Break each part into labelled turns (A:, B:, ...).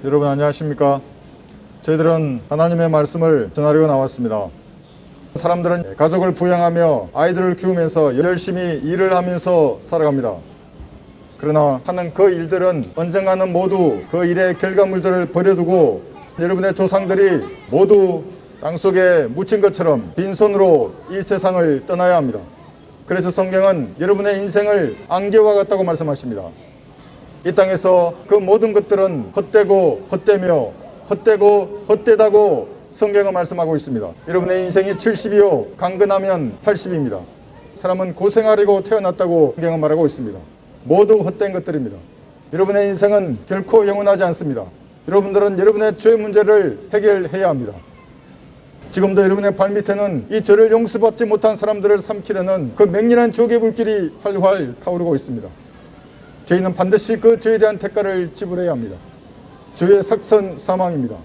A: 여러분 안녕하십니까? 저희들은 하나님의 말씀을 전하려고 나왔습니다. 사람들은 가족을 부양하며 아이들을 키우면서 열심히 일을 하면서 살아갑니다. 그러나 하는 그 일들은 언젠가는 모두 그 일의 결과물들을 버려두고 여러분의 조상들이 모두 땅속에 묻힌 것처럼 빈손으로 이 세상을 떠나야 합니다. 그래서 성경은 여러분의 인생을 안개와 같다고 말씀하십니다. 이 땅에서 그 모든 것들은 헛되고 헛되며 헛되고 헛되다고 성경은 말씀하고 있습니다. 여러분의 인생이 70이요 강건하면 80입니다. 사람은 고생하려고 태어났다고 성경은 말하고 있습니다. 모두 헛된 것들입니다. 여러분의 인생은 결코 영원하지 않습니다. 여러분들은 여러분의 죄 문제를 해결해야 합니다. 지금도 여러분의 발밑에는 이 죄를 용서받지 못한 사람들을 삼키려는 그 맹렬한 지옥의 불길이 활활 타오르고 있습니다. 죄인은 반드시 그 죄에 대한 대가를 지불해야 합니다. 죄의 삭선 사망입니다.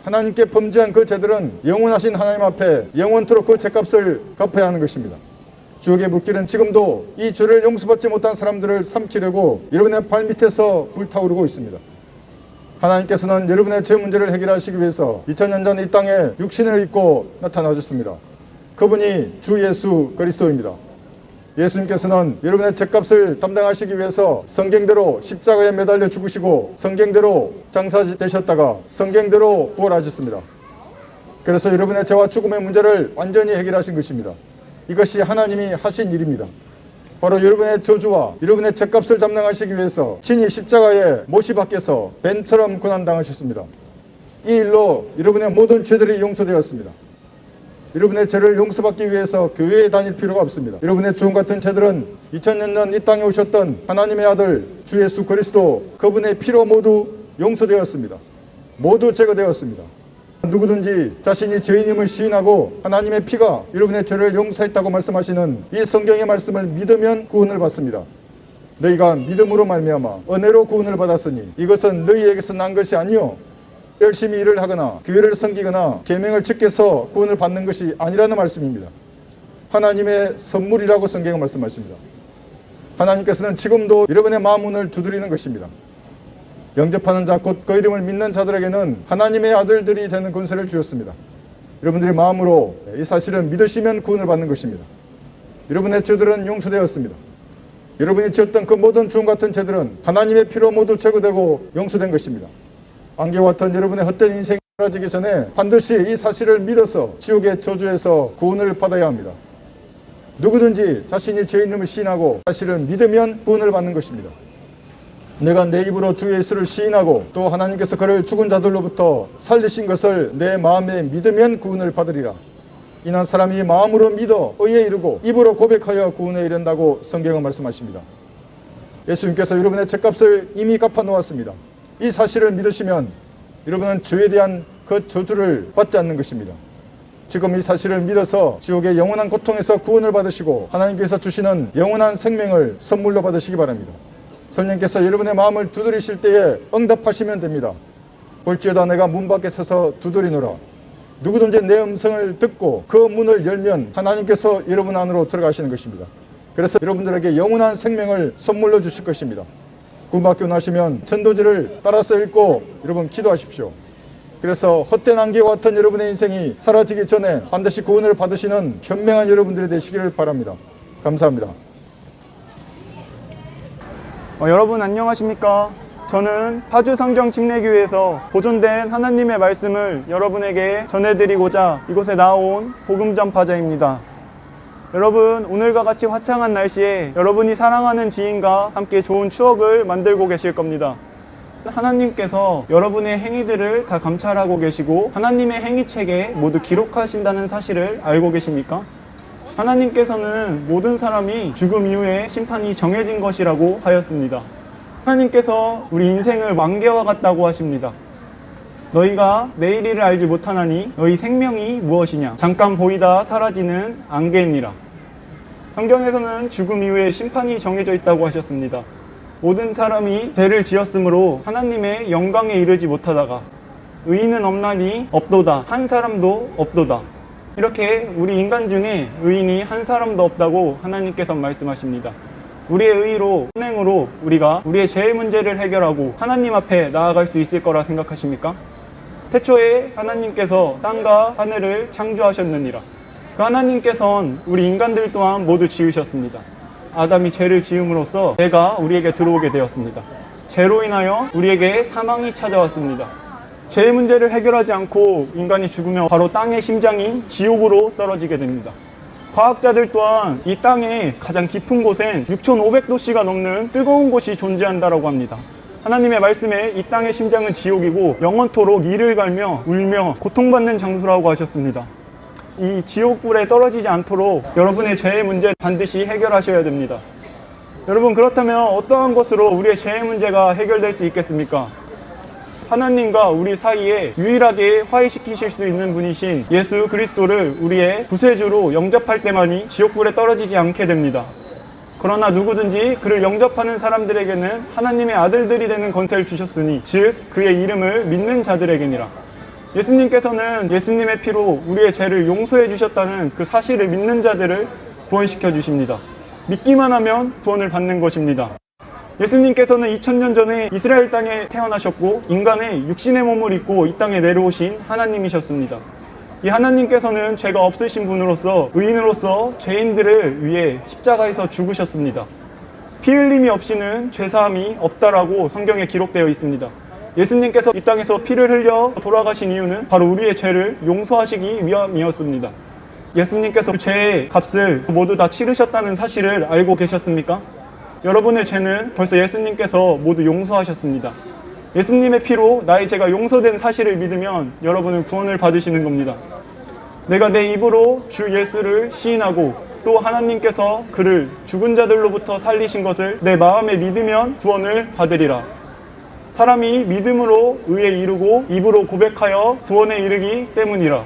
A: 하나님께 범죄한 그 죄들은 영원하신 하나님 앞에 영원토록 그 죄값을 갚아야 하는 것입니다. 지옥의 불길은 지금도 이 죄를 용서받지 못한 사람들을 삼키려고 여러분의 발밑에서 불타오르고 있습니다. 하나님께서는 여러분의 죄 문제를 해결하시기 위해서 2000년 전 이 땅에 육신을 입고 나타나셨습니다. 그분이 주 예수 그리스도입니다. 예수님께서는 여러분의 죄값을 담당하시기 위해서 성경대로 십자가에 매달려 죽으시고 성경대로 장사되셨다가 성경대로 부활하셨습니다. 그래서 여러분의 죄와 죽음의 문제를 완전히 해결하신 것입니다. 이것이 하나님이 하신 일입니다. 바로 여러분의 저주와 여러분의 죄값을 담당하시기 위해서 친히 십자가에 못이 박혀서 뱀처럼 고난당하셨습니다. 이 일로 여러분의 모든 죄들이 용서되었습니다. 여러분의 죄를 용서받기 위해서 교회에 다닐 필요가 없습니다. 여러분의 주님 같은 죄들은 2000년 전 이 땅에 오셨던 하나님의 아들 주 예수 그리스도 그분의 피로 모두 용서되었습니다. 모두 제거되었습니다. 누구든지 자신이 죄인임을 시인하고 하나님의 피가 여러분의 죄를 용서했다고 말씀하시는 이 성경의 말씀을 믿으면 구원을 받습니다. 너희가 믿음으로 말미암아 은혜로 구원을 받았으니 이것은 너희에게서 난 것이 아니요 열심히 일을 하거나 교회를 섬기거나 계명을 지켜서 구원을 받는 것이 아니라는 말씀입니다. 하나님의 선물이라고 성경은 말씀하십니다. 하나님께서는 지금도 여러분의 마음문을 두드리는 것입니다. 영접하는 자 곧 그 이름을 믿는 자들에게는 하나님의 아들들이 되는 권세를 주셨습니다. 여러분들이 마음으로 이 사실을 믿으시면 구원을 받는 것입니다. 여러분의 죄들은 용서되었습니다. 여러분이 지었던 그 모든 주님 같은 죄들은 하나님의 피로 모두 제거되고 용서된 것입니다. 안개와 같은 여러분의 헛된 인생이 사라지기 전에 반드시 이 사실을 믿어서 지옥의 저주에서 구원을 받아야 합니다. 누구든지 자신이 죄인임을 시인하고 사실을 믿으면 구원을 받는 것입니다. 내가 내 입으로 주 예수를 시인하고 또 하나님께서 그를 죽은 자들로부터 살리신 것을 내 마음에 믿으면 구원을 받으리라. 이는 사람이 마음으로 믿어 의에 이르고 입으로 고백하여 구원에 이른다고 성경은 말씀하십니다. 예수님께서 여러분의 죄값을 이미 갚아 놓았습니다. 이 사실을 믿으시면 여러분은 죄에 대한 그 저주를 받지 않는 것입니다. 지금 이 사실을 믿어서 지옥의 영원한 고통에서 구원을 받으시고 하나님께서 주시는 영원한 생명을 선물로 받으시기 바랍니다. 성령께서 여러분의 마음을 두드리실 때에 응답하시면 됩니다. 볼지어다 내가 문 밖에 서서 두드리노라. 누구든지 내 음성을 듣고 그 문을 열면 하나님께서 여러분 안으로 들어가시는 것입니다. 그래서 여러분들에게 영원한 생명을 선물로 주실 것입니다. 구원받고 나시면 전도지를 따라서 읽고 여러분 기도하십시오. 그래서 헛된 안개와 같은 여러분의 인생이 사라지기 전에 반드시 구원을 받으시는 현명한 여러분들이 되시기를 바랍니다. 감사합니다.
B: 여러분 안녕하십니까? 저는 파주 성경 침례교회에서 보존된 하나님의 말씀을 여러분에게 전해드리고자 이곳에 나온 복음 전파자입니다. 여러분, 오늘과 같이 화창한 날씨에 여러분이 사랑하는 지인과 함께 좋은 추억을 만들고 계실 겁니다. 하나님께서 여러분의 행위들을 다 감찰하고 계시고 하나님의 행위책에 모두 기록하신다는 사실을 알고 계십니까? 하나님께서는 모든 사람이 죽음 이후에 심판이 정해진 것이라고 하였습니다. 하나님께서 우리 인생을 만개와 같다고 하십니다. 너희가 내일 일을 알지 못하나니 너희 생명이 무엇이냐? 잠깐 보이다 사라지는 안개니라. 성경에서는 죽음 이후에 심판이 정해져 있다고 하셨습니다. 모든 사람이 죄를 지었으므로 하나님의 영광에 이르지 못하다가 의인은 없나니 없도다 한 사람도 없도다. 이렇게 우리 인간 중에 의인이 한 사람도 없다고 하나님께서 말씀하십니다. 우리의 의로, 선행으로 우리가 우리의 죄의 문제를 해결하고 하나님 앞에 나아갈 수 있을 거라 생각하십니까? 태초에 하나님께서 땅과 하늘을 창조하셨느니라. 그 하나님께서는 우리 인간들 또한 모두 지으셨습니다. 아담이 죄를 지음으로써 죄가 우리에게 들어오게 되었습니다. 죄로 인하여 우리에게 사망이 찾아왔습니다. 죄의 문제를 해결하지 않고 인간이 죽으면 바로 땅의 심장인 지옥으로 떨어지게 됩니다. 과학자들 또한 이 땅의 가장 깊은 곳엔 6,500도씨가 넘는 뜨거운 곳이 존재한다고 합니다. 하나님의 말씀에 이 땅의 심장은 지옥이고 영원토록 이를 갈며 울며 고통받는 장소라고 하셨습니다. 이 지옥불에 떨어지지 않도록 여러분의 죄의 문제 반드시 해결하셔야 됩니다. 여러분, 그렇다면 어떠한 것으로 우리의 죄의 문제가 해결될 수 있겠습니까? 하나님과 우리 사이에 유일하게 화해시키실 수 있는 분이신 예수 그리스도를 우리의 구세주로 영접할 때만이 지옥불에 떨어지지 않게 됩니다. 그러나 누구든지 그를 영접하는 사람들에게는 하나님의 아들들이 되는 권세를 주셨으니 즉 그의 이름을 믿는 자들에게니라. 예수님께서는 예수님의 피로 우리의 죄를 용서해 주셨다는 그 사실을 믿는 자들을 구원시켜 주십니다. 믿기만 하면 구원을 받는 것입니다. 예수님께서는 2000년 전에 이스라엘 땅에 태어나셨고 인간의 육신의 몸을 입고 이 땅에 내려오신 하나님이셨습니다. 이 하나님께서는 죄가 없으신 분으로서 의인으로서 죄인들을 위해 십자가에서 죽으셨습니다. 피 흘림이 없이는 죄사함이 없다라고 성경에 기록되어 있습니다. 예수님께서 이 땅에서 피를 흘려 돌아가신 이유는 바로 우리의 죄를 용서하시기 위함이었습니다. 예수님께서 그 죄의 값을 모두 다 치르셨다는 사실을 알고 계셨습니까? 여러분의 죄는 벌써 예수님께서 모두 용서하셨습니다. 예수님의 피로 나의 죄가 용서된 사실을 믿으면 여러분은 구원을 받으시는 겁니다. 내가 내 입으로 주 예수를 시인하고 또 하나님께서 그를 죽은 자들로부터 살리신 것을 내 마음에 믿으면 구원을 받으리라. 사람이 믿음으로 의에 이르고 입으로 고백하여 구원에 이르기 때문이라.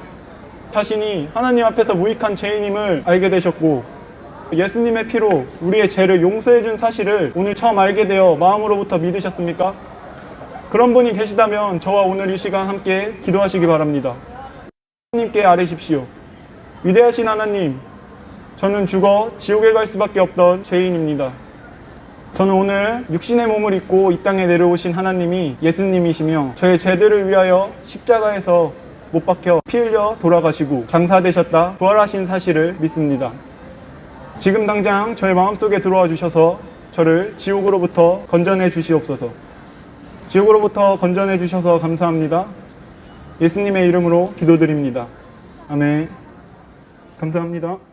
B: 자신이 하나님 앞에서 무익한 죄인임을 알게 되셨고 예수님의 피로 우리의 죄를 용서해 준 사실을 오늘 처음 알게 되어 마음으로부터 믿으셨습니까? 그런 분이 계시다면 저와 오늘 이 시간 함께 기도하시기 바랍니다. 하나님께 아뢰십시오. 위대하신 하나님, 저는 죽어 지옥에 갈 수밖에 없던 죄인입니다. 저는 오늘 육신의 몸을 입고 이 땅에 내려오신 하나님이 예수님이시며 저의 죄들을 위하여 십자가에서 못 박혀 피 흘려 돌아가시고 장사되셨다 부활하신 사실을 믿습니다. 지금 당장 저의 마음속에 들어와 주셔서 저를 지옥으로부터 건져내 주시옵소서. 지옥으로부터 건져내 주셔서 감사합니다. 예수님의 이름으로 기도드립니다. 아멘. 감사합니다.